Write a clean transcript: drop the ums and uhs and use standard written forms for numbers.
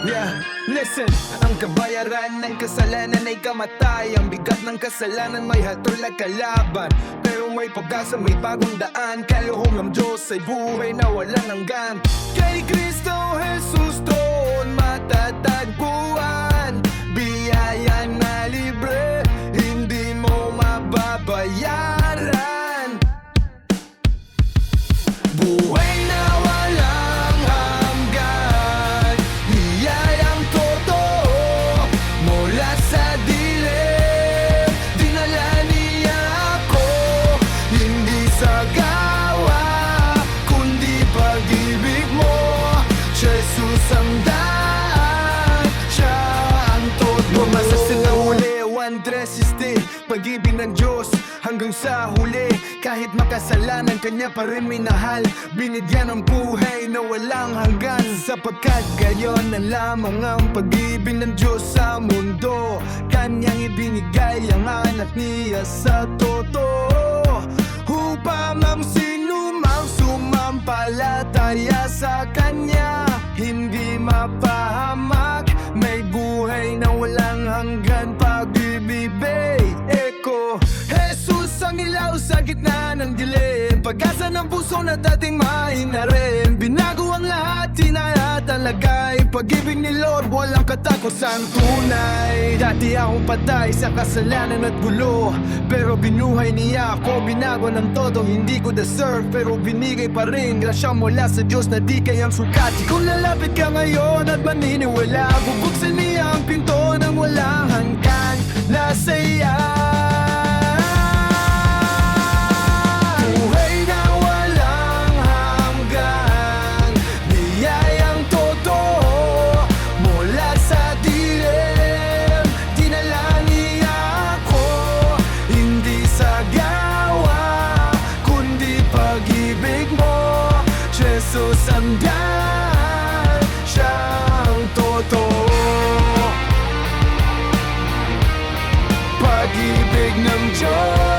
Yeah, listen. Ang kabayaran ng kasalanan ay kamatay. Ang bigat ng kasalanan may hatol na kalaban. Pero may pag-asa, may bagong daan. Kaluhong ng Diyos ay buhay na walang hanggan. Kay Kristo Jesus doon matatagpuan. Biyaya na libre, hindi mo mababayaran. Buhay na walang hanggan, biyayang totoo mula sa dilim. Dinala niya ako, hindi sa gawa, kundi pag-ibig mo. Jesus ang daan, siya ang totoo. Bumasa sila huli, one dress is day. Pag-ibig ng Diyos hanggang sa huli. Kahit makasalanan, Kanya pa rin minahal. Binigyan ng buhay na walang hanggan. Sapagkat gayon na lamang ang pag-ibig ng Diyos sa mundo. Kanyang ibinigay ang anak niya sa totoo, upang ang sinumang sumampalataya sa Kanya hindi mapahamak. May buhay na walang hanggan, pag-ibig eko. Jesus ang ilaw sa gitna ng dilim, pag-asa ng puso na dating mahina rin. Binago ang lahat, tinatalagay. Pag-ibig ni Lord, walang katakusan tunay. Dati akong patay sa kasalanan at gulo, pero binuhay niya ako, binago ng todo. Hindi ko deserve, pero binigay pa rin grasya mula sa Diyos na di kayang sukati. Kung lalapit ka ngayon at maniniwala, bubuksan niya ang pinto ng walang hanggan. Nasa iya buhay na walang hanggan, biyayang totoo mula sa dilim. Dinala niya ako, hindi sa gawa, kundi pag-ibig mo. Jesus ang daan, siya ang totoo. Pag-ibig ng Diyos